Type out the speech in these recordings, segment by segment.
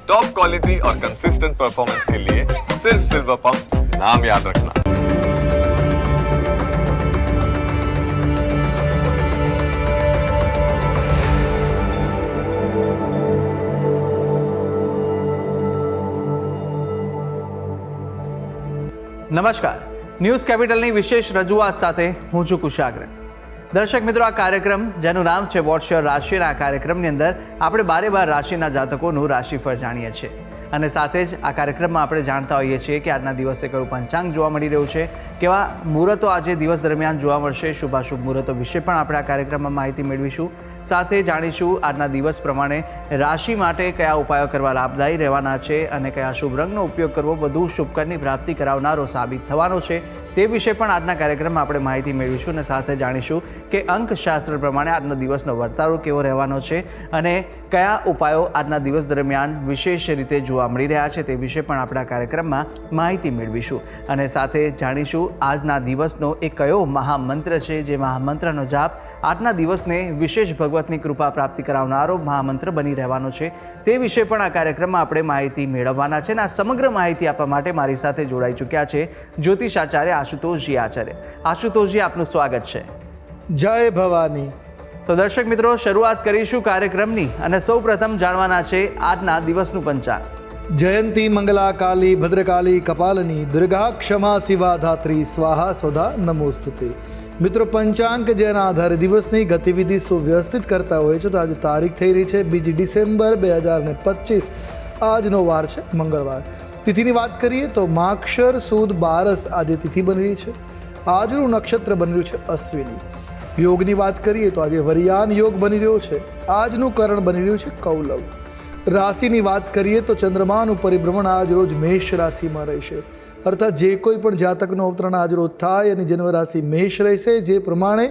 Top quality और consistent performance के लिए सिर्फ सिल्वर पंप नाम याद रखना। નમસ્કાર, ન્યૂઝ કેપિટલની વિશેષ રજૂઆત સાથે હું છું કુશાગ્ર। દર્શક મિત્રો, આ કાર્યક્રમ જેનું નામ છે વોટ્સ યોર રાશિના આ કાર્યક્રમની અંદર આપણે 12 રાશિના જાતકોનું રાશિફળ જાણીએ છીએ અને સાથે જ આ કાર્યક્રમમાં આપણે જાણતા હોઈએ છીએ કે આજના દિવસે કયું પંચાંગ જોવા મળી રહ્યું છે, કેવા મુહૂર્તો આજે દિવસ દરમિયાન જોવા મળશે, શુભાશુભ મુહૂર્તો વિશે પણ આપણે આ કાર્યક્રમમાં માહિતી મેળવીશું। સાથે જાણીશું આજના દિવસ પ્રમાણે રાશિ માટે કયા ઉપાયો કરવા લાભદાયી રહેવાના છે અને કયા શુભ રંગનો ઉપયોગ કરવો વધુ શુભકરની પ્રાપ્તિ કરાવનારો સાબિત થવાનો છે તે વિશે પણ આજના કાર્યક્રમમાં આપણે માહિતી મેળવીશું અને સાથે જાણીશું કે અંકશાસ્ત્ર પ્રમાણે આજનો દિવસનો વર્તારો કેવો રહેવાનો છે અને કયા ઉપાયો આજના દિવસ દરમિયાન વિશેષ રીતે જોવા મળી રહ્યા છે તે વિશે પણ આપણે આ કાર્યક્રમમાં માહિતી મેળવીશું અને સાથે જાણીશું આજના દિવસનો એક કયો મહામંત્ર છે જે મહામંત્રનો જાપ આજના દિવસને વિશેષ ભગવતની કૃપા પ્રાપ્તિ કરાવનારો મહામંત્ર બની રહેવાનો છે તે વિશે પણ આ કાર્યક્રમમાં આપણે માહિતી મેળવવાના છે અને આ સમગ્ર માહિતી આપવા માટે મારી સાથે જોડાઈ ચૂક્યા છે જ્યોતિષાચાર્ય આશુતોષજી આચાર્ય। આશુતોષજી, આપનું સ્વાગત છે। જય ભવાની। તો દર્શક મિત્રો, શરૂઆત કરીશું કાર્યક્રમની અને સૌ પ્રથમ જાણવાના છે આજના દિવસનું પંચાંગ। જયંતી મંગલા કાલી ભદ્રકાલી કપાલની દુર્ગા ક્ષમા શિવા ધાત્રી સ્વાહા સ્વધા નમોસ્તુતે। મિત્રો, પંચાંગ જેના આધારે દિવસની ગતિવિધિ સુવ્યવસ્થિત કરતા હોય છે તો આજે તારીખ થઈ રહી છે 2 ડિસેમ્બર 2025। આજનો વાર છે મંગળવાર। તિથિની વાત કરીએ તો માક્ષર સુદ બારસ આજે તિથિ બની રહી છે। આજનું નક્ષત્ર બની રહ્યું છે અશ્વિની। યોગની વાત કરીએ તો આજે વરિયાન યોગ બની રહ્યો છે। આજનું કરણ બની રહ્યું છે કૌલવ। રાશિની વાત કરીએ તો ચંદ્રમાનું પરિભ્રમણ આજ રોજ મેષ રાશિમાં રહેશે, અર્થાત જે કોઈ પણ જાતકનો અવતરણ આજ રોજ થાય એની જન્મ રાશિ મેષ રહેશે, જે પ્રમાણે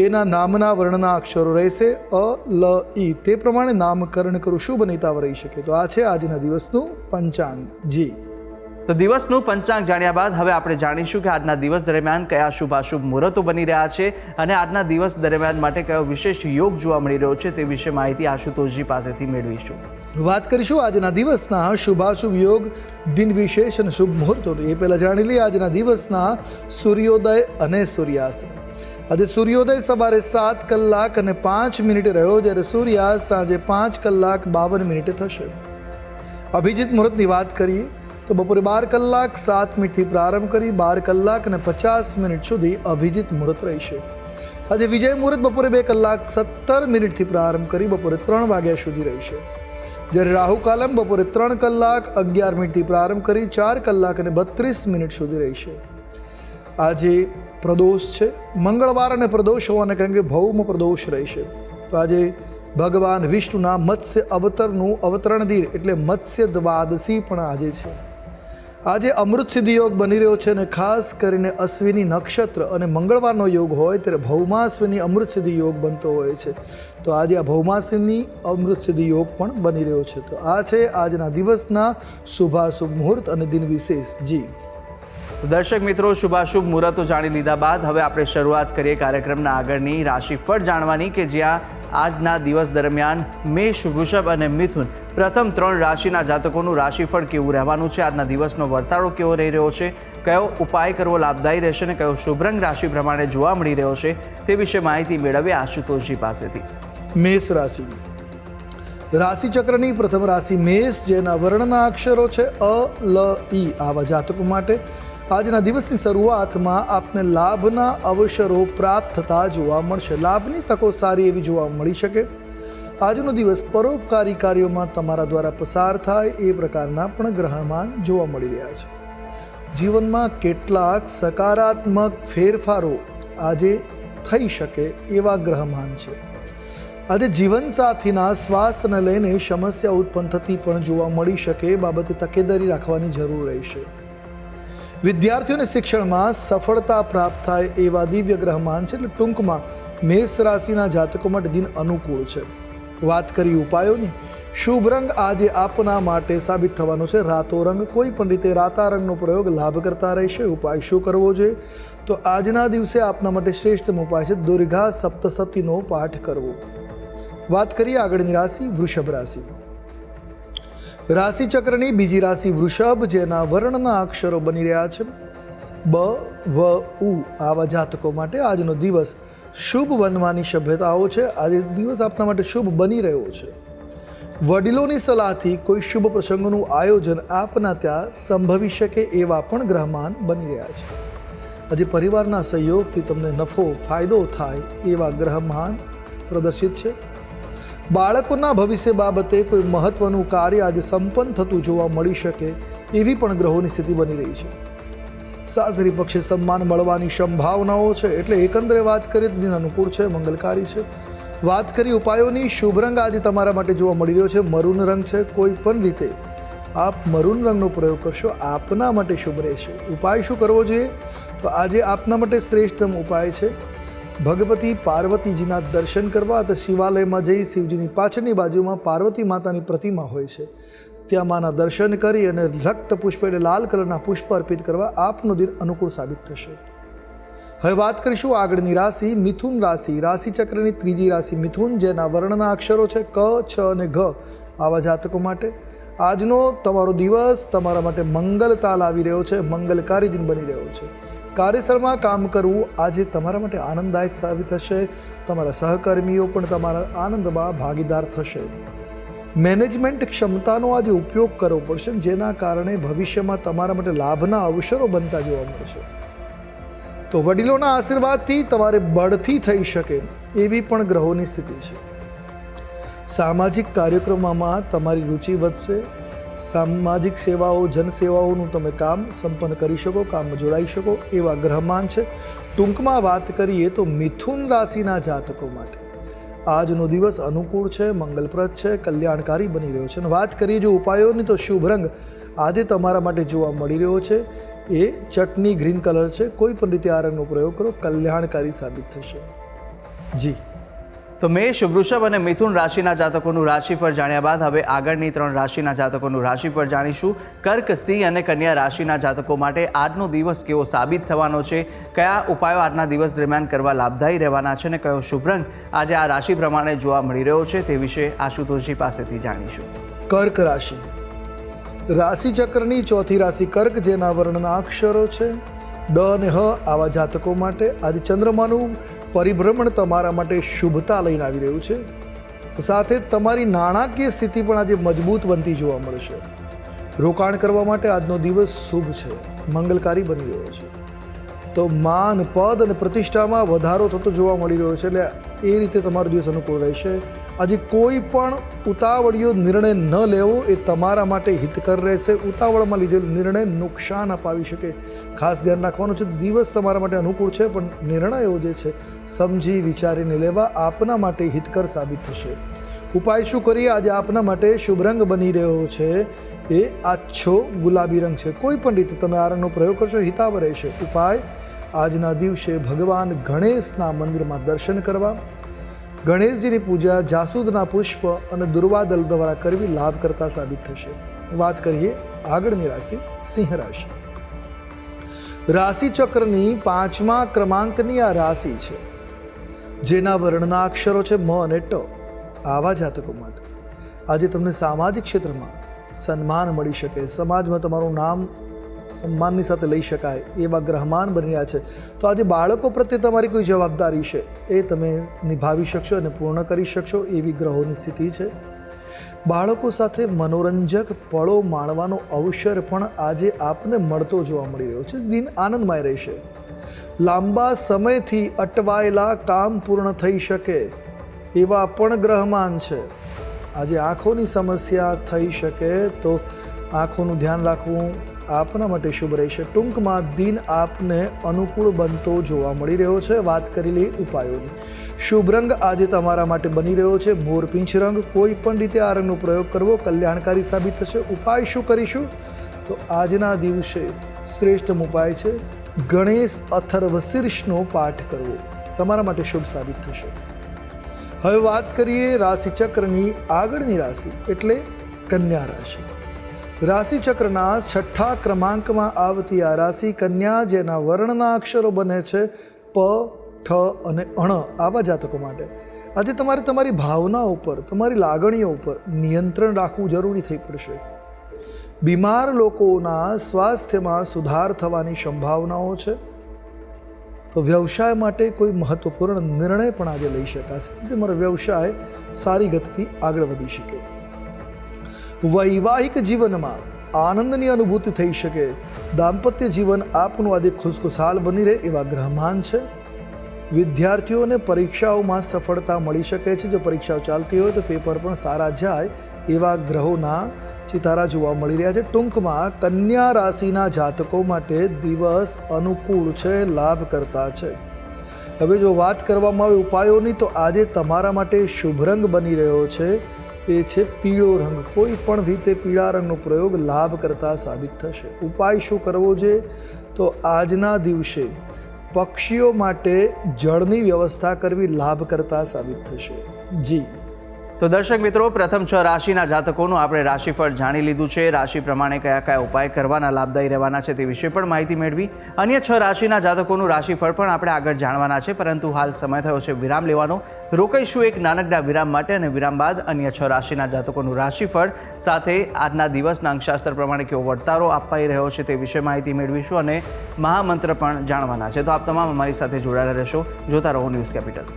એના નામના વર્ણના અક્ષરો રહેશે અ લ ઈ, તે પ્રમાણે નામકરણ કરવું શુભ નહીતાવ રહી શકે। તો આ છે આજના દિવસનું પંચાંગ। જી, તો દિવસનું પંચાંગ જાણ્યા બાદ હવે આપણે જાણીશું કે આજના દિવસ દરમિયાન કયા શુભાશુભ મુહૂર્તો બની રહ્યા છે અને આજના દિવસ દરમિયાન માટે કયો વિશેષ યોગ જોવા મળી રહ્યો છે તે વિશે માહિતી આશુતોષજી પાસેથી મેળવીશું। વાત કરીશું આજના દિવસના શુભાશુભ યોગ, દિન વિશેષ અને શુભ મુહૂર્તોની। એ પહેલાં જાણી લઈએ આજના દિવસના સૂર્યોદય અને સૂર્યાસ્ત। આજે સૂર્યોદય સવારે 7 કલાક અને 5 મિનિટે રહ્યો, જ્યારે સૂર્યાસ્ત સાંજે 5 કલાક 52 મિનિટે થશે। અભિજીત મુહૂર્તની વાત કરીએ તો બપોરે 12 કલાક 7 મિનિટથી પ્રારંભ કરી 12 કલાક અને 50 મિનિટ સુધી અભિજીત મુહૂર્ત રહેશે। આજે વિજય મુહૂર્ત બપોરે 2 કલાક 17 મિનિટથી પ્રારંભ કરી બપોરે 3 વાગ્યા સુધી રહેશે, જ્યારે રાહુ કાલમ બપોરે 3 કલાક 11 મિનિટથી પ્રારંભ કરી 4 કલાક અને 32 મિનિટ સુધી રહેશે। આજે પ્રદોષ છે, મંગળવાર અને પ્રદોષ હોવાને કારણે ભૌમ પ્રદોષ રહેશે। તો આજે ભગવાન વિષ્ણુના મત્સ્ય અવતરનું અવતરણ દિન એટલે મત્સ્ય દ્વાદશી પણ આજે છે। આજે અમૃત સિદ્ધિ યોગ બની રહ્યો છે અને ખાસ કરીને અશ્વિની નક્ષત્ર અને મંગળવારનો યોગ હોય ત્યારે ભૌમાશ્વિની અમૃત સિદ્ધિ યોગ બનતો હોય છે। તો આજે આ ભૌમાશ્વિની અમૃત સિદ્ધિ યોગ પણ બની રહ્યો છે। તો આ છે આજના દિવસના શુભાશુભ મુહૂર્ત અને દિન વિશેષ। જી, દર્શક મિત્રો, શુભાશુભ મુહૂર્તો જાણી લીધા બાદ હવે આપણે શરૂઆત કરીએ કાર્યક્રમના આગળની રાશિફળ જાણવાની કે જ્યાં આજના દિવસ દરમિયાન મેષ, વૃષભ અને મિથુન પ્રથમ 3 રાશિના જાતકોનું રાશિફળ કેવું રહેવાનું છે, આજના દિવસનો વર્તારો કેવો રહી રહ્યો છે, કયો ઉપાય કરવો લાભદાયી રહેશે અને કયો શુભ રંગ રાશિ પ્રમાણે જોવા મળી રહ્યો છે તે વિશે માહિતી મેળવીએ આશુતોષજી પાસેથી। મેષ રાશિ। રાશિચક્રની પ્રથમ રાશિ મેષ, જેના વર્ણના અક્ષરો છે અ લ ઈ। આવા જાતકો માટે આજના દિવસની શરૂઆતમાં આપને લાભના અવસરો પ્રાપ્ત થતા જોવા મળશે। લાભની તકો સારી એવી જોવા મળી શકે। આજનો દિવસ પરોપકારી કાર્યોમાં તમારા દ્વારા પસાર થાય એ પ્રકારના પણ ગ્રહમાન જોવા મળી રહ્યા છે। જીવનમાં કેટલાક સકારાત્મક ફેરફારો આજે થઈ શકે એવા ગ્રહમાન છે। આજે જીવનસાથીના સ્વાસ્થ્યને લઈને સમસ્યા ઉત્પન્ન થતી પણ જોવા મળી શકે, એ બાબતે તકેદારી રાખવાની જરૂર રહેશે। વિદ્યાર્થીઓને શિક્ષણમાં સફળતા પ્રાપ્ત થાય એવા દિવ્ય ગ્રહમાન છે, એટલે ટૂંકમાં મેષ રાશિના જાતકો માટે દિન અનુકૂળ છે। વાત કરી ઉપાયોની, શુભ રંગ આજે આપના માટે સાબિત થવાનો છે રાતો રંગ। કોઈ પણ રીતે રાતા રંગનો પ્રયોગ લાભ કરતા રહેશે। ઉપાય શું કરવો જોઈએ તો આજના દિવસે આપના માટે શ્રેષ્ઠ ઉપાય છે દુર્ગા સપ્તશતીનો પાઠ કરવો। વાત કરીએ આગળની રાશિ વૃષભ રાશિ। રાશિચક્રની બીજી રાશિ વૃષભ, જેના વર્ણના અક્ષરો બની રહ્યા છે બ, વ, ઉ. આવા જાતકો માટે આજનો દિવસ શુભ બનવાની સભ્યતાઓ છે. આજે દિવસ આપના માટે શુભ બની રહ્યો છે. વડીલોની સલાહથી કોઈ શુભ પ્રસંગોનું આયોજન આપના ત્યાં સંભવી શકે એવા પણ ગ્રહમાન બની રહ્યા છે. આજે પરિવારના સહયોગથી તમને નફો ફાયદો થાય એવા ગ્રહમાન પ્રદર્શિત છે. બાળકોના ભવિષ્ય બાબતે કોઈ મહત્વનું કાર્ય આજે સંપન્ન થતું જોવા મળી શકે એવી પણ ગ્રહોની સ્થિતિ બની રહી છે. સાસરી પક્ષે સન્માન મળવાની સંભાવનાઓ છે. એટલે એકંદરે વાત કરીએ તો દિન અનુકૂળ છે, મંગલકારી છે. વાત કરી ઉપાયોની, શુભ રંગ આજે તમારા માટે જોવા મળી રહ્યો છે મરૂન રંગ છે. કોઈ પણ રીતે આપ મરૂન રંગનો પ્રયોગ કરશો આપના માટે શુભ રહેશે. ઉપાય શું કરવો જોઈએ? તો આજે આપના માટે શ્રેષ્ઠતમ ઉપાય છે ભગવતી પાર્વતીજીના દર્શન કરવા. તો શિવાલયમાં જઈ શિવજીની પાછળની બાજુમાં પાર્વતી માતાની પ્રતિમા હોય છે, ત્યાં માના દર્શન કરી અને રક્ત પુષ્પ એટલે લાલ કલરના પુષ્પ અર્પિત કરવા આપનો દિન અનુકૂળ સાબિત થશે. હવે વાત કરીશું આગળની રાશિ મિથુન રાશિ. રાશિચક્રની ત્રીજી રાશિ મિથુન, જેના વર્ણના અક્ષરો છે ક, છ અને ઘ. આવા જાતકો માટે આજનો તમારો દિવસ તમારા માટે મંગલતા લાવી રહ્યો છે, મંગલકારી દિન બની રહ્યો છે. કાર્યસ્થળમાં કામ કરવું આજે તમારા માટે આનંદદાયક સાબિત થશે. તમારા સહકર્મીઓ પણ તમારા આનંદમાં ભાગીદાર થશે. મેનેજમેન્ટ ક્ષમતાનો આજે ઉપયોગ કરવો પડશે, જેના કારણે ભવિષ્યમાં તમારા માટે લાભના અવસરો બનતા જોવા મળશે. તો વડીલોના આશીર્વાદથી તમારે બઢતી થઈ શકે એવી પણ ગ્રહોની સ્થિતિ છે. સામાજિક કાર્યક્રમોમાં તમારી રુચિ વધશે. સામાજિક સેવાઓ, જનસેવાઓનું તમે કામ સંપન્ન કરી શકો, કામમાં જોડાઈ શકો એવા ગ્રહમાન છે. ટૂંકમાં વાત કરીએ તો મિથુન રાશિના જાતકો માટે આજનો દિવસ અનુકૂળ છે, મંગલપ્રદ છે, કલ્યાણકારી બની રહ્યો છે. અને વાત કરીએ જો ઉપાયોની તો શુભ રંગ આજે તમારા માટે જોવા મળી રહ્યો છે એ ચટણી ગ્રીન કલર છે. કોઈ પણ રીતે આ રંગનો પ્રયોગ કરો, કલ્યાણકારી સાબિત થશે. જી તો મેષ, વૃષભ અને મિથુન રાશિના જાતકોનું રાશિફળ જાણ્યા બાદ હવે આગળની 3 રાશિના જાતકોનું રાશિફળ જાણીશું. કર્ક, સિંહ અને કન્યા રાશિના જાતકો માટે આજનો દિવસ કેવો સાબિત થવાનો છે, કયા ઉપાયો આજના દિવસ દરમિયાન કરવા લાભદાયી રહેવાના છે અને કયો શુભ રંગ આજે આ રાશિ પ્રમાણે જોવા મળી રહ્યો છે તે વિશે આશુતોષજી પાસેથી જાણીશું. કર્ક રાશિ. રાશિચક્રની ચોથી રાશિ કર્ક, જેના વર્ણના અક્ષરો છે ડ અને હ. આવા જાતકો માટે આજે ચંદ્રમાનું પરિભ્રમણ તમારા માટે શુભતા લઈને આવી રહ્યું છે. સાથે તમારી નાણાકીય સ્થિતિ પણ આજે મજબૂત બનતી જોવા મળશે. રોકાણ કરવા માટે આજનો દિવસ શુભ છે, મંગલકારી બની રહ્યો છે. તો માન, પદ અને પ્રતિષ્ઠામાં વધારો થતો જોવા મળી રહ્યો છે. એટલે એ રીતે તમારો દિવસ અનુકૂળ રહેશે. આજે કોઈ પણ ઉતાવળિયો નિર્ણય ન લેવો એ તમારા માટે હિતકર રહેશે. ઉતાવળમાં લીધેલો નિર્ણય નુકસાન અપાવી શકે, ખાસ ધ્યાન રાખવાનું છે. દિવસ તમારા માટે અનુકૂળ છે, પણ નિર્ણયો જે છે સમજી વિચારીને લેવા આપના માટે હિતકર સાબિત થશે. ઉપાય શું કરીએ? આજે આપના માટે શુભ રંગ બની રહ્યો છે એ આછો ગુલાબી રંગ છે. કોઈ પણ રીતે તમે આ રંગનો પ્રયોગ કરશો હિતાવ રહેશે. ઉપાય આજના દિવસે ભગવાન ગણેશના મંદિરમાં દર્શન કરવા, ગણેશજીની પૂજા જાસૂદના પુષ્પ અને દુર્વાદલ દ્વારા કરવી લાભ કરતા સાબિત થશે. વાત કરીએ આગળની રાશિ સિંહ રાશિ. રાશિચક્રની 5મા ક્રમાંકની આ રાશિ છે, જેના વર્ણના અક્ષરો છે મ અને ટ. આવા જાતકો માટે આજે તમને સામાજિક ક્ષેત્રમાં સન્માન મળી શકે, સમાજમાં તમારું નામ સન્માનની સાથે લઈ શકાય એવા ગ્રહમાન બની રહ્યા છે. તો આજે બાળકો પ્રત્યે તમારી કોઈ જવાબદારી છે એ તમે નિભાવી શકશો અને પૂર્ણ કરી શકશો એવી ગ્રહોની સ્થિતિ છે. બાળકો સાથે મનોરંજક પળો માણવાનો અવસર પણ આજે આપને મળતો જોવા મળી રહ્યો છે. દિન આનંદમય રહેશે. લાંબા સમયથી અટવાયેલા કામ પૂર્ણ થઈ શકે એવા પણ ગ્રહમાન છે. આજે આંખોની સમસ્યા થઈ શકે તો આંખોનું ધ્યાન રાખવું આપના માટે શુભ રહેશે. ટૂંકમાં દિન આપને અનુકૂળ બનતો જોવા મળી રહ્યો છે. વાત કરી લઈએ ઉપાયોની. શુભ રંગ આજે તમારા માટે બની રહ્યો છે મોરપીંછ રંગ. કોઈ પણ રીતે આ રંગનો પ્રયોગ કરવો કલ્યાણકારી સાબિત થશે. ઉપાય શું કરીશું? તો આજના દિવસે શ્રેષ્ઠ ઉપાય છે ગણેશ અથર્વશીર્ષનો પાઠ કરવો, તમારા માટે શુભ સાબિત થશે. હવે વાત કરીએ રાશિચક્રની આગળની રાશિ એટલે કન્યા રાશિ. રાશિચક્રના 6થા ક્રમાંકમાં આવતી આ રાશિ કન્યા, જેના વર્ણના અક્ષરો બને છે પ, ઠ અને અણ. આવા જાતકો માટે આજે તમારે તમારી ભાવના ઉપર, તમારી લાગણીઓ ઉપર નિયંત્રણ રાખવું જરૂરી થઈ પડશે. બીમાર લોકોના સ્વાસ્થ્યમાં સુધાર થવાની સંભાવનાઓ છે. તો વ્યવસાય માટે કોઈ મહત્વપૂર્ણ નિર્ણય પણ આજે લઈ શકાશે, જેથી તમારો વ્યવસાય સારી ગતિથી આગળ વધી શકે. વૈવાહિક જીવનમાં આનંદની અનુભૂતિ થઈ શકે. દાંપત્ય જીવન આપનું આજે ખુશખુશાલ બની રહે એવા ગ્રહમાન છે. વિદ્યાર્થીઓને પરીક્ષાઓમાં સફળતા મળી શકે છે. જો પરીક્ષાઓ ચાલતી હોય તો પેપર પણ સારા જાય એવા ગ્રહોના ચિતારા જોવા મળી રહ્યા છે. ટૂંકમાં કન્યા રાશિના જાતકો માટે દિવસ અનુકૂળ છે, લાભ કરતા છે. હવે જો વાત કરવામાં આવે ઉપાયોની, તો આજે તમારા માટે શુભ રંગ બની રહ્યો છે એ છે પીળો રંગ. કોઈ પણ રીતે પીળા રંગનો પ્રયોગ લાભ કરતા સાબિત થશે. ઉપાય શું કરવો જોઈએ? તો આજના દિવસે પક્ષીઓ માટે જળની વ્યવસ્થા કરવી લાભ કરતા સાબિત થશે. જી તો દર્શક મિત્રો, પ્રથમ 6 રાશિના જાતકોનું આપણે રાશિફળ જાણી લીધું છે. રાશિ પ્રમાણે કયા કયા ઉપાય કરવાના લાભદાયી રહેવાના છે તે વિશે પણ માહિતી મેળવી. અન્ય 6 રાશિના જાતકોનું રાશિફળ પણ આપણે આગળ જાણવાના છે, પરંતુ હાલ સમય થયો છે વિરામ લેવાનો. રોકાઈશું એક નાનકડા વિરામ માટે, અને વિરામ બાદ અન્ય 6 રાશિના જાતકોનું રાશિફળ સાથે આજના દિવસના અંકશાસ્ત્ર પ્રમાણે કેવો વર્તારો અપાઈ રહ્યો છે તે વિશે માહિતી મેળવીશું, અને મહામંત્ર પણ જાણવાના છે. તો આપ તમામ અમારી સાથે જોડાયેલા રહેશો. જોતા રહો ન્યૂઝ કેપિટલ.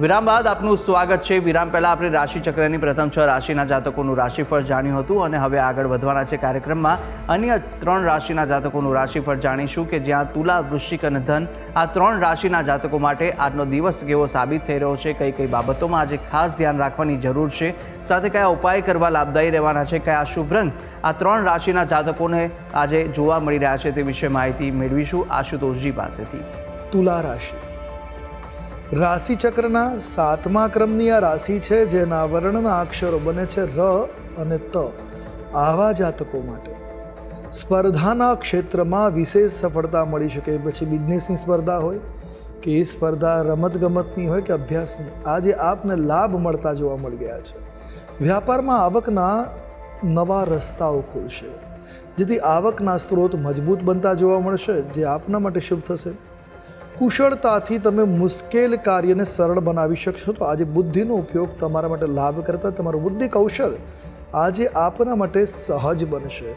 વિરામ બાદ આપનું સ્વાગત છે. વિરામ પહેલાં આપણે રાશિચક્રની પ્રથમ 6 રાશિના જાતકોનું રાશિફળ જાણ્યું હતું, અને હવે આગળ વધવાના છે કાર્યક્રમમાં. અન્ય 3 રાશિના જાતકોનું રાશિફળ જાણીશું, કે જ્યાં તુલા, વૃશ્ચિક અને ધન આ 3 રાશિના જાતકો માટે આજનો દિવસ કેવો સાબિત થઈ રહ્યો છે, કઈ કઈ બાબતોમાં આજે ખાસ ધ્યાન રાખવાની જરૂર છે, સાથે કયા ઉપાય કરવા લાભદાયી રહેવાના છે, કયા શુભ રંગ આ 3 રાશિના જાતકોને આજે જોવા મળી રહ્યા છે તે વિશે માહિતી મેળવીશું આશુતોષજી પાસેથી. તુલા રાશિ રાશિ ચક્રના 7મા ક્રમની આ રાશિ છે, જેના વર્ણના અક્ષરો બને છે ર અને ત. આવા જાતકો માટે સ્પર્ધાના ક્ષેત્રમાં વિશેષ સફળતા મળી શકે. પછી બિઝનેસની સ્પર્ધા હોય કે એ સ્પર્ધા રમતગમતની હોય કે અભ્યાસની, આજે આપને લાભ મળતા જોવા મળી ગયા છે. વ્યાપારમાં આવકના નવા રસ્તાઓ ખુલશે, જેથી આવકના સ્ત્રોત મજબૂત બનતા જોવા મળશે, જે આપના માટે શુભ થશે. કુશળતાથી તમે મુશ્કેલ કાર્યને સરળ બનાવી શકશો. તો આજે બુદ્ધિનો ઉપયોગ તમારા માટે લાભ કરતા તમારું બુદ્ધિ કૌશલ આજે આપના માટે સહજ બનશે.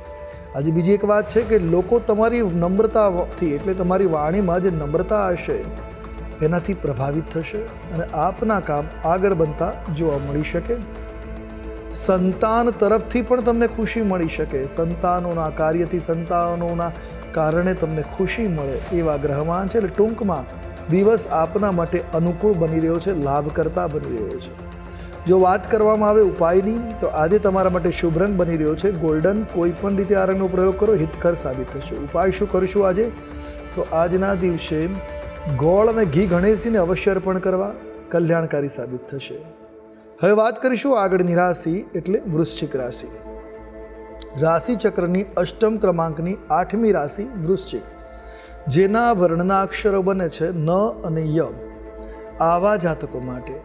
આજે બીજી એક વાત છે કે લોકો તમારી નમ્રતાથી, એટલે તમારી વાણીમાં જે નમ્રતા હશે એનાથી પ્રભાવિત થશે, અને આપના કામ આગળ બનતા જોવા મળી શકે. સંતાન તરફથી પણ તમને ખુશી મળી શકે. સંતાનોના કાર્યથી, સંતાનોના કારણે તમને ખુશી મળે એવા ગ્રહમાન છે. એટલે ટૂંકમાં દિવસ આપના માટે અનુકૂળ બની રહ્યો છે, લાભ કરતા બની રહ્યો છે. જો વાત કરવામાં આવે ઉપાયની, તો આજે તમારા માટે શુભ રંગ બની રહ્યો છે ગોલ્ડન. કોઈ પણ રીતે આ રંગનો પ્રયોગ કરો, હિતકર સાબિત થશે. ઉપાય શું કરીશું આજે? તો આજના દિવસે ગોળ અને ઘી ગણેશજીને અવશ્ય અર્પણ કરવા કલ્યાણકારી સાબિત થશે. હવે વાત કરીશું આગળની રાશિ, એટલે વૃશ્ચિક રાશિ. રાશિ ચક્રની 8મ ક્રમાંકની 8મી રાશિ વૃશ્ચિક, જેના વર્ણના અક્ષરો બને છે ન અને ય. આવા જાતકો માટે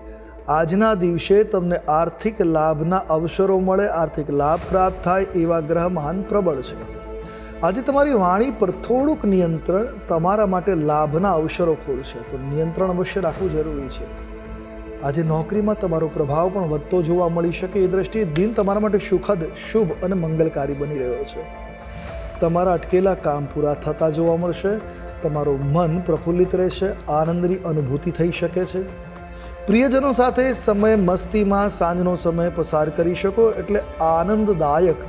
આજના દિવસે તમને આર્થિક લાભના અવસરો મળે, આર્થિક લાભ પ્રાપ્ત થાય એવા ગ્રહમાન પ્રબળ છે. આજે તમારી વાણી પર થોડુંક નિયંત્રણ તમારા માટે લાભના અવસરો ખોલશે, તો નિયંત્રણ અવશ્ય રાખવું જરૂરી છે. આજે નોકરીમાં તમારો પ્રભાવ પણ વધતો જોવા મળી શકે. એ દ્રષ્ટિએ દિન તમારા માટે સુખદ, શુભ અને મંગલકારી બની રહ્યો છે. તમારા અટકેલા કામ પૂરા થતા જોવા મળશે. તમારું મન પ્રફુલ્લિત રહેશે, આનંદની અનુભૂતિ થઈ શકે છે. પ્રિયજનો સાથે સમય મસ્તીમાં સાંજનો સમય પસાર કરી શકો, એટલે આનંદદાયક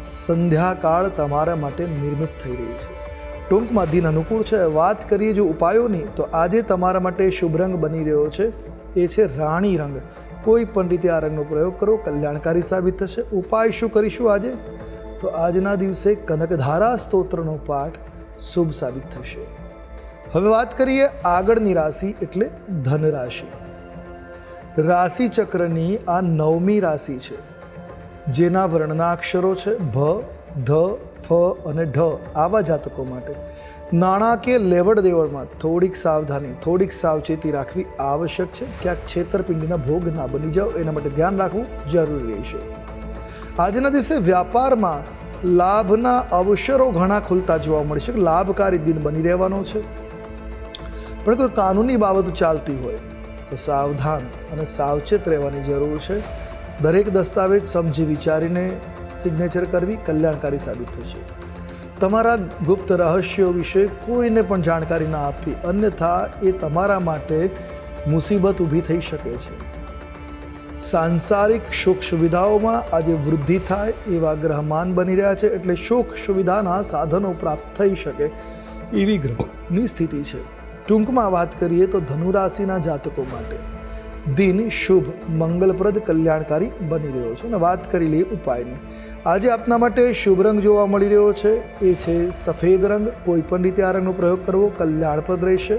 સંધ્યાકાળ તમારા માટે નિર્મિત થઈ રહી છે. ટૂંકમાં દિન અનુકૂળ છે. વાત કરીએ જો ઉપાયોની, તો આજે તમારા માટે શુભ રંગ બની રહ્યો છે એ છે રાણી રંગ. કોઈ પણ રીતે આ રંગનો પ્રયોગ કરો, કલ્યાણકારી સાબિત થશે. ઉપાય શું કરીશું આજે? તો આજના દિવસે કનકધારા સ્તોત્રનો પાઠ શુભ સાબિત થશે. હવે વાત કરીએ આગળની રાશિ, એટલે ધન રાશિ. રાશિ ચક્રની આ 9મી રાશિ છે, જેના વર્ણના અક્ષરો છે ભ, ધ, ફ અને ઢ. આવા જાતકો માટે નાણાકીય લેવડ દેવડમાં થોડીક સાવધાની, થોડીક સાવચેતી રાખવી આવશ્યક છે. ક્યાંક છેતરપિંડીના ભોગ ના બની જાઓ, એના માટે ધ્યાન રાખવું જરૂરી રહેશે. આજના દિવસે વ્યાપારમાં લાભના અવસરો ઘણા ખુલતા જોવા મળશે. લાભકારી દિન બની રહેવાનો છે. પણ કોઈ કાનૂની બાબતો ચાલતી હોય તો સાવધાન અને સાવચેત રહેવાની જરૂર છે. દરેક દસ્તાવેજ સમજી વિચારીને સિગ્નેચર કરવી કલ્યાણકારી સાબિત થશે. તમારા ગુપ્ત રહસ્યો વિશે કોઈને પણ જાણકારી ના આપવી, અન્યથા એ તમારા માટે મુસીબત ઊભી થઈ શકે છે. સાંસારિક સુખ સુવિધાઓમાં આજે વૃદ્ધિ થાય એવા ગ્રહમાન બની રહ્યા છે, એટલે સુખ સુવિધાના સાધનો પ્રાપ્ત થઈ શકે એવી ગ્રહની સ્થિતિ છે. ટૂંકમાં વાત કરીએ તો ધનુ રાશિના જાતકો માટે દિન શુભ, મંગલપ્રદ, કલ્યાણકારી બની રહ્યો છે. અને વાત કરી લઈએ ઉપાયની. આજે આપના માટે શુભ રંગ જોવા મળી રહ્યો છે, એ છે સફેદ રંગ. કોઈ પણ રીતે આ રંગનો પ્રયોગ કરવો કલ્યાણપ્રદ રહેશે.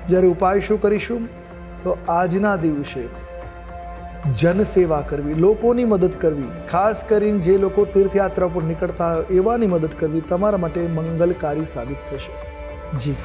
જ્યારે ઉપાય શું કરીશું તો આજના દિવસે જનસેવા કરવી, લોકોની મદદ કરવી, ખાસ કરીને જે લોકો તીર્થયાત્રા પર નીકળતા હોય એવાની મદદ કરવી તમારા માટે મંગલકારી સાબિત થશે. જી.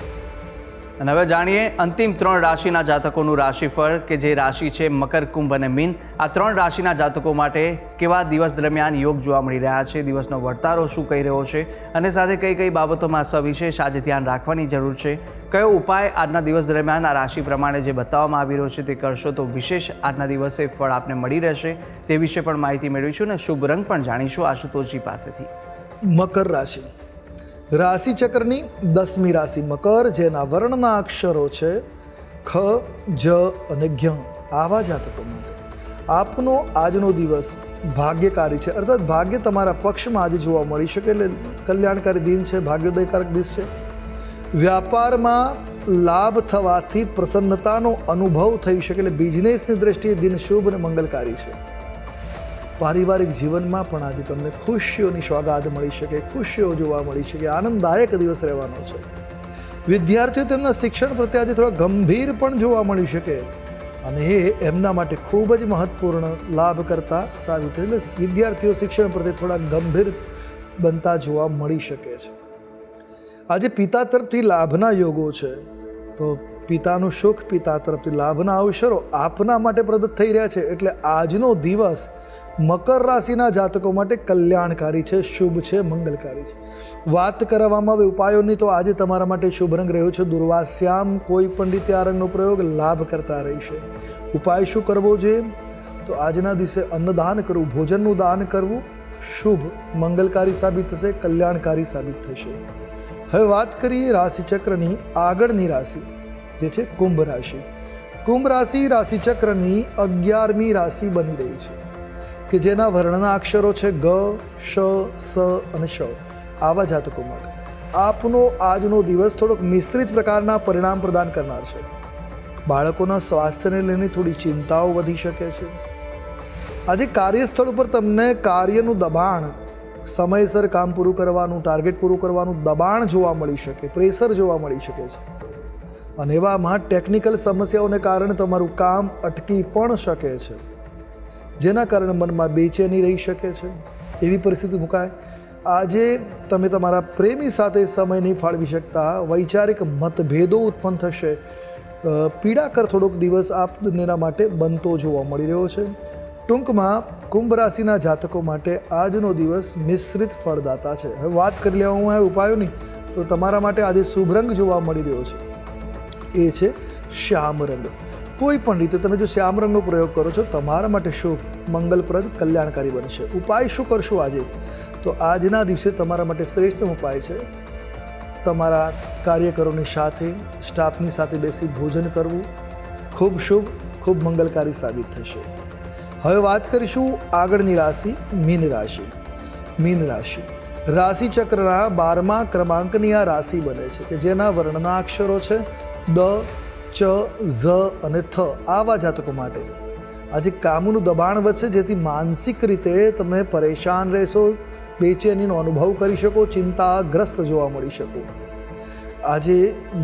અને હવે જાણીએ અંતિમ 3 રાશિના જાતકોનું રાશિફળ, કે જે રાશિ છે મકર, કુંભ અને મીન. આ 3 રાશિના જાતકો માટે કેવા દિવસ દરમિયાન યોગ જોવા મળી રહ્યા છે, દિવસનો વર્તારો શું કહી રહ્યો છે, અને સાથે કઈ કઈ બાબતોમાં સવિશેષ આજે ધ્યાન રાખવાની જરૂર છે, કયો ઉપાય આજના દિવસ દરમિયાન આ રાશિ પ્રમાણે જે બતાવવામાં આવી રહ્યો છે તે કરશો તો વિશેષ આજના દિવસે ફળ આપને મળી રહેશે, તે વિશે પણ માહિતી મેળવીશું. અને શુભ રંગ પણ જાણીશું આશુતોષજી પાસેથી. મકર રાશિ, રાશિ ચક્રની 10મી રાશિ મકર, જેના વર્ણના અક્ષરો છે ખ, જ અને જ્ઞ. આવા જાતકો માટે આપનો આજનો દિવસ ભાગ્યકારી છે, અર્થાત ભાગ્ય તમારા પક્ષમાં આજે જોવા મળી શકે, એટલે કલ્યાણકારી દિન છે, ભાગ્યોદયકારક દિવસ છે. વ્યાપારમાં લાભ થવાથી પ્રસન્નતાનો અનુભવ થઈ શકે, એટલે બિઝનેસની દ્રષ્ટિએ દિન શુભ અને મંગલકારી છે. પારિવારિક જીવનમાં પણ આજે તમને ખુશીઓની સોગાદ મળી શકે, ખુશીઓ જોવા મળી શકે, આનંદદાયક દિવસ રહેવાનો છે. વિદ્યાર્થીઓ તેમના શિક્ષણ પ્રત્યે આજે થોડા ગંભીર પણ જોવા મળી શકે, અને એ એમના માટે ખૂબ જ મહત્વપૂર્ણ લાભ કરતા સાબિત થાય. એટલે વિદ્યાર્થીઓ શિક્ષણ પ્રત્યે થોડા ગંભીર બનતા જોવા મળી શકે છે. આજે પિતા તરફથી લાભના યોગો છે, તો પિતાનું સુખ, પિતા તરફથી લાભના અવસરો આપના માટે પ્રદત્ત થઈ રહ્યા છે. એટલે આજનો દિવસ મકર રાશિના જાતકો માટે કલ્યાણકારી છે, શુભ છે, મંગલકારી છે. વાત કરવામાં આવે ઉપાયોની, તો આજે તમારા માટે શુભ રંગ રહ્યો છે દુર્વાશ્યામ. કોઈ પણ રીતે આ રંગનો પ્રયોગ લાભ કરતા રહેશે. ઉપાય શું કરવો જોઈએ તો આજના દિવસે અન્નદાન કરવું, ભોજનનું દાન કરવું શુભ, મંગલકારી સાબિત થશે, કલ્યાણકારી સાબિત થશે. હવે વાત કરીએ રાશિચક્રની આગળની રાશિ, જે છે કુંભ રાશિ. કુંભ રાશિ રાશિચક્રની 11મી રાશિ બની રહી છે, કે જેના વર્ણના અક્ષરો છે ગ, શ, સ અને શ. આવા જાતકો માટે આપનો આજનો દિવસ થોડોક મિશ્રિત પ્રકારના પરિણામ પ્રદાન કરનાર છે. બાળકોના સ્વાસ્થ્યને લઈને થોડી ચિંતાઓ વધી શકે છે. આજે કાર્યસ્થળ ઉપર તમને કાર્યનું દબાણ, સમયસર કામ પૂરું કરવાનું, ટાર્ગેટ પૂરું કરવાનું દબાણ જોવા મળી શકે, પ્રેશર જોવા મળી શકે છે. અને એવામાં ટેકનિકલ સમસ્યાઓને કારણે તમારું કામ અટકી પણ શકે છે, જેના કારણે મનમાં બેચેની રહી શકે છે. એવી પરિસ્થિતિ મુકાય. આજે તમે તમારા પ્રેમી સાથે સમય નહીં ફાળવી શકતા, વૈચારિક મતભેદો ઉત્પન્ન થશે. પીડાકર થોડોક દિવસ આપના માટે બનતો જોવા મળી રહ્યો છે. ટૂંકમાં કુંભ રાશિના જાતકો માટે આજનો દિવસ મિશ્રિત ફળદાતા છે. હવે વાત કરી લેવા હું ઉપાયોની, તો તમારા માટે આજે શુભ રંગ જોવા મળી રહ્યો છે, એ છે શ્યામ રંગ. કોઈ પણ રીતે તમે જો શ્યામ રંગનો પ્રયોગ કરો છો તમારા માટે શુભ, મંગલપ્રદ, કલ્યાણકારી બનશે. ઉપાય શું કરશું આજે તો આજના દિવસે તમારા માટે શ્રેષ્ઠ ઉપાય છે તમારા કાર્યકરોની સાથે, સ્ટાફની સાથે બેસી ભોજન કરવું. ખૂબ શુભ, ખૂબ મંગલકારી સાબિત થશે. હવે વાત કરીશું આગળની રાશિ મીન રાશિ. મીન રાશિ રાશિચક્રના 12મા ક્રમાંકની આ રાશિ બને છે, કે જેના વર્ણના અક્ષરો છે દ, ચ, ઝ અને થ. આવા જાતકો માટે આજે કામનું દબાણ વધશે, જેથી માનસિક રીતે તમે પરેશાન રહેશો, બેચેનીનો અનુભવ કરી શકો, ચિંતાગ્રસ્ત જોવા મળી શકો. આજે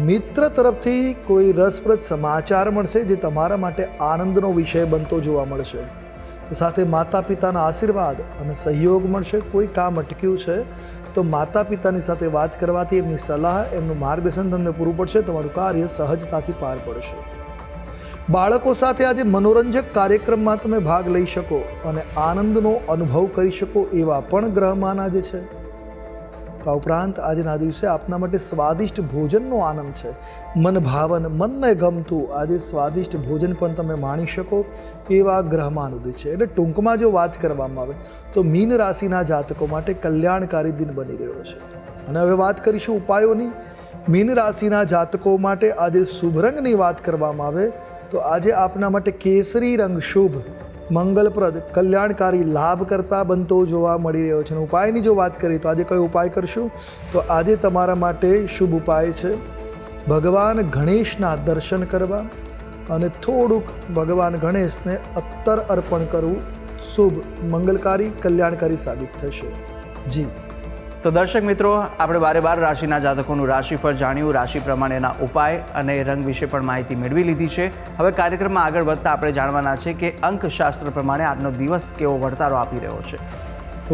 મિત્ર તરફથી કોઈ રસપ્રદ સમાચાર મળશે, જે તમારા માટે આનંદનો વિષય બનતો જોવા મળશે. સાથે માતા પિતાના આશીર્વાદ અને સહયોગ મળશે. કોઈ કામ અટક્યું છે તો માતા પિતાની સાથે વાત કરવાથી એમની સલાહ, એમનું માર્ગદર્શન તમને પૂરું પડશે, તમારું કાર્ય સહજતાથી પાર પડશે. બાળકો સાથે આજે મનોરંજક કાર્યક્રમમાં તમે ભાગ લઈ શકો અને આનંદનો અનુભવ કરી શકો એવા પણ ગ્રહમાન આજે છે. તો આ ઉપરાંત આજના દિવસે આપના માટે સ્વાદિષ્ટ ભોજનનો આનંદ છે. મન ભાવન, મનને ગમતું આજે સ્વાદિષ્ટ ભોજન પણ તમે માણી શકો એવા ગ્રહમાન ઉદય છે. એટલે ટૂંકમાં જો વાત કરવામાં આવે તો મીન રાશિના જાતકો માટે કલ્યાણકારી દિન બની રહ્યો છે. અને હવે વાત કરીશું ઉપાયોની. મીન રાશિના જાતકો માટે આજે શુભ રંગની વાત કરવામાં આવે તો આજે આપના માટે કેસરી રંગ શુભ, મંગલપ્રદ, કલ્યાણકારી, લાભ કરતા બનતો જોવા મળી રહ્યો છે. અને ઉપાયની જો વાત કરીએ તો આજે કયો ઉપાય કરશું તો આજે તમારા માટે શુભ ઉપાય છે ભગવાન ગણેશના દર્શન કરવા અને થોડુંક ભગવાન ગણેશને અત્તર અર્પણ કરવું શુભ, મંગલકારી, કલ્યાણકારી સાબિત થશે. જી તો દર્શક મિત્રો, આપણે બારે બાર રાશિના જાતકોનું રાશિફળ જાણ્યું, રાશિ પ્રમાણેના ઉપાય અને રંગ વિશે પણ માહિતી મેળવી લીધી છે. હવે કાર્યક્રમમાં આગળ વધતા આપણે જાણવાના છે કે અંકશાસ્ત્ર પ્રમાણે આજનો દિવસ કેવો વર્તારો આપી રહ્યો છે.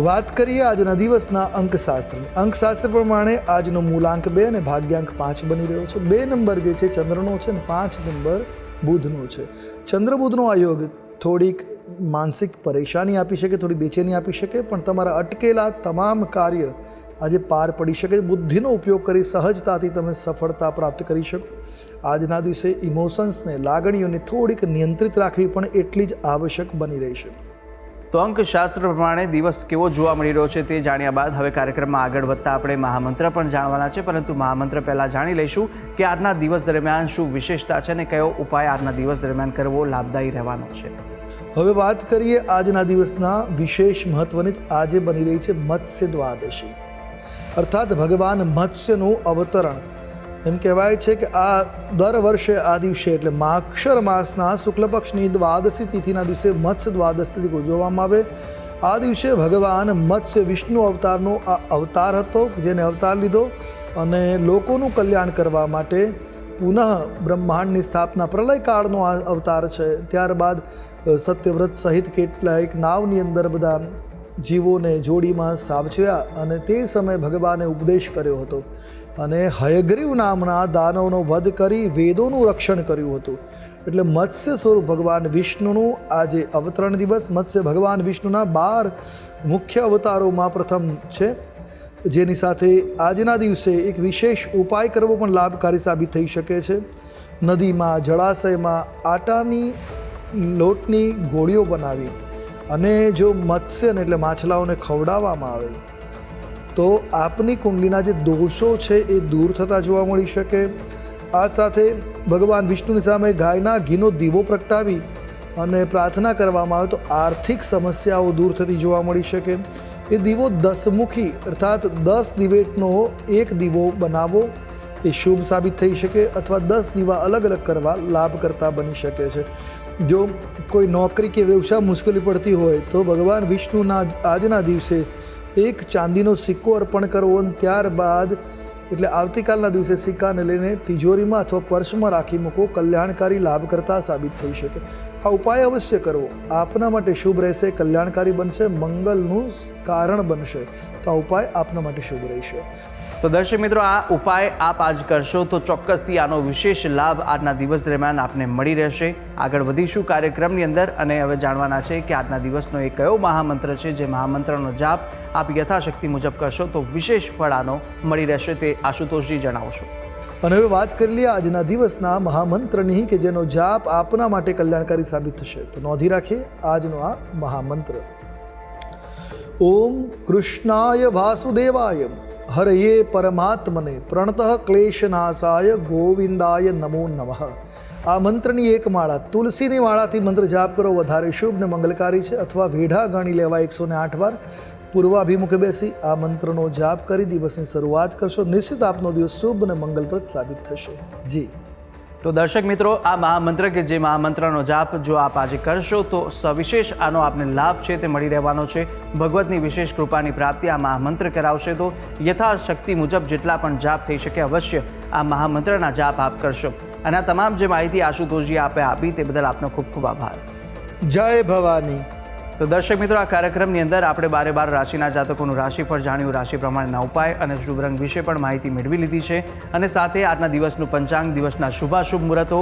વાત કરીએ આજના દિવસના અંકશાસ્ત્રની. અંકશાસ્ત્ર પ્રમાણે આજનો મૂલાંક 2 અને ભાગ્યાંક 5 બની રહ્યો છે. 2 નંબર જે છે ચંદ્રનો છે અને 5 નંબર બુધનો છે. ચંદ્ર બુધનો આ યોગ થોડીક માનસિક પરેશાની આપી શકે, થોડી બેચેની આપી શકે, પણ તમારા અટકેલા તમામ કાર્ય આજે પાર પડી શકે. બુદ્ધિનો ઉપયોગ કરી સહજતાથી તમે સફળતા પ્રાપ્ત કરી શકો. આજના દિવસે ઇમોશન્સને, લાગણીઓને થોડીક નિયંત્રિત રાખવી પણ એટલી જ આવશ્યક બની રહેશે. તો અંકશાસ્ત્ર પ્રમાણે દિવસ કેવો જોવા મળી રહ્યો છે તે જાણ્યા બાદ હવે કાર્યક્રમમાં આગળ વધતા આપણે મહામંત્ર પણ જાણવાના છે. પરંતુ મહામંત્ર પહેલાં જાણી લઈશું કે આજના દિવસ દરમિયાન શું વિશેષતા છે અને કયો ઉપાય આજના દિવસ દરમિયાન કરવો લાભદાયી રહેવાનો છે. હવે વાત કરીએ આજના દિવસના વિશેષ મહત્વની. આજે બની રહી છે મત્સ્ય દ્વાદશી, અર્થાત ભગવાન મત્સ્યનું અવતરણ. એમ કહેવાય છે કે આ દર વર્ષે આ દિવસે એટલે માક્ષર માસના શુક્લ પક્ષની દ્વાદશી તિથિના દિવસે મત્સ્ય દ્વાદશી તિથિ ઉજવવામાં આવે. આ દિવસે ભગવાન મત્સ્ય વિષ્ણુ અવતારનો આ અવતાર હતો, જેને અવતાર લીધો અને લોકોનું કલ્યાણ કરવા માટે પુનઃ બ્રહ્માંડની સ્થાપના, પ્રલયકાળનો આ અવતાર છે. ત્યારબાદ સત્યવ્રત સહિત કેટલાક નાવની અંદર બધા જીવોને જોડીમાં સાવચ્યા અને તે સમયે ભગવાને ઉપદેશ કર્યો હતો અને હયગ્રીવ નામના દાનવનો વધ કરી વેદોનું રક્ષણ કર્યું હતું. એટલે મત્સ્ય સ્વરૂપ ભગવાન વિષ્ણુનું આજે અવતરણ દિવસ. મત્સ્ય ભગવાન વિષ્ણુના 12 મુખ્ય અવતારોમાં પ્રથમ છે, જેની સાથે આજના દિવસે એક વિશેષ ઉપાય કરવો પણ લાભકારી સાબિત થઈ શકે છે. નદીમાં, જળાશયમાં આટાની લોટની ગોળીઓ બનાવી અને જો મત્સ્યને એટલે માછલાઓને ખવડાવવામાં આવે તો આપની કુંડલીના જે દોષો છે એ દૂર થતા જોવા મળી શકે. આ સાથે ભગવાન વિષ્ણુની સામે ગાયના ઘીનો દીવો પ્રગટાવી અને પ્રાર્થના કરવામાં આવે તો આર્થિક સમસ્યાઓ દૂર થતી જોવા મળી શકે. એ દીવો 10 મુખી અર્થાત 10 દિવેટનો એક દીવો બનાવવો એ શુભ સાબિત થઈ શકે, અથવા 10 દીવા અલગ અલગ કરવા લાભ કરતા બની શકે છે. જો કોઈ નોકરી કે વ્યવસાય મુશ્કેલી પડતી હોય તો ભગવાન વિષ્ણુના આજના દિવસે એક ચાંદીનો સિક્કો અર્પણ કરવો અને ત્યારબાદ એટલે આવતીકાલના દિવસે સિક્કાને લઈને તિજોરીમાં અથવા પર્સમાં રાખી મૂકવો કલ્યાણકારી લાભ કરતા સાબિત થઈ શકે. આ ઉપાય અવશ્ય કરવો, આપના માટે શુભ રહેશે, કલ્યાણકારી બનશે, મંગલનું કારણ બનશે. તો આ ઉપાય આપના માટે શુભ રહેશે. તો દર્શક મિત્રો, આ ઉપાય આપ આજ કરશો તો ચોક્કસથી આનો વિશેષ લાભ આજના દિવસ દરમિયાન આપને મળી રહેશે. આગળ વધીશું કાર્યક્રમની અંદર અને હવે જાણવાના છે કે આજના દિવસનો એ કયો મહામંત્ર છે જે મહામંત્રનો જાપ આપ યથાશક્તિ મુજબ કરશો તો વિશેષ ફળ આનો મળી રહેશે, તે આશુતોષજી જણાવશો. અને હવે વાત કરી લઈએ આજના દિવસના મહામંત્રની કે જેનો જાપ આપના માટે કલ્યાણકારી સાબિત થશે. તો નોંધી રાખીએ આજનો આ મહામંત્ર. ઓમ કૃષ્ણાય વાસુદેવાય હરયે પરમાત્મને પ્રણતઃ ક્લેશનાશાય ગોવિંદાય નમો નમઃ. આ મંત્રની એક માળા તુલસીની માળાથી મંત્ર જાપ કરો, વધારે શુભ ને મંગલકારી છે. અથવા વેઢા ગણી લેવા 108 વાર પૂર્વાભિમુખે બેસી આ મંત્રનો જાપ કરી દિવસની શરૂઆત કરશો. નિશ્ચિત આપનો દિવસ શુભ અને મંગલપ્રદ સાબિત થશે. જી તો દર્શક મિત્રો, આ મહામંત્ર કે જે મહામંત્રનો જાપ જો આપ આજે કરશો તો સવિશેષ આનો આપને લાભ છે તે મળી રહેવાનો છે. ભગવતની વિશેષ કૃપાની પ્રાપ્તિ આ મહામંત્ર કરાવશે. તો યથાશક્તિ મુજબ જેટલા પણ જાપ થઈ શકે અવશ્ય આ મહામંત્રના જાપ આપ કરશો. અને આ તમામ જે માહિતી આશુતોષજી આપે આપી તે બદલ આપનો ખૂબ ખૂબ આભાર. જય ભવાની. તો દર્શક મિત્રો, આ કાર્યક્રમની અંદર આપણે બારે રાશિના જાતકોનું રાશિફળ જાણ્યું, રાશિ પ્રમાણેના ઉપાય અને શુભ રંગ વિશે પણ માહિતી મેળવી લીધી છે અને સાથે આજના દિવસનું પંચાંગ, દિવસના શુભાશુભ મુહૂર્તો,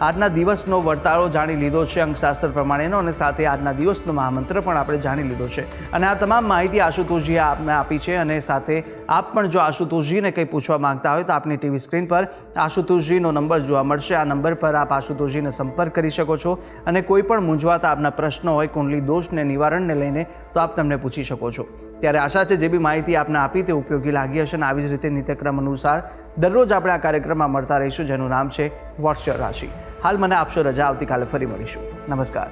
આજના દિવસનો વર્તાળો જાણી લીધો છે અંકશાસ્ત્ર પ્રમાણેનો અને સાથે આજના દિવસનો મહામંત્ર પણ આપણે જાણી લીધો છે. અને આ તમામ માહિતી આશુતોષજીએ આપને આપી છે અને સાથે આપ પણ જો આશુતોષજીને કંઈ પૂછવા માંગતા હોય તો આપની ટીવી સ્ક્રીન પર આશુતોષજીનો નંબર જોવા મળશે. આ નંબર પર આપ આશુતોષજીને સંપર્ક કરી શકો છો અને કોઈ પણ મૂંઝવાતા આપના પ્રશ્નો હોય કુંડલી દોષને નિવારણને લઈને તો આપ તમને પૂછી શકો છો. ત્યારે આશા છે જે બી માહિતી આપને આપી તે ઉપયોગી લાગી હશે અને આવી જ રીતે નિત્યક્રમ અનુસાર દરરોજ આપણે આ કાર્યક્રમમાં મળતા રહીશું જેનું નામ છે વોટ્સ યોર રાશિ. હાલ મને આપશો રજા, આવતીકાલે ફરી મળીશું. નમસ્કાર.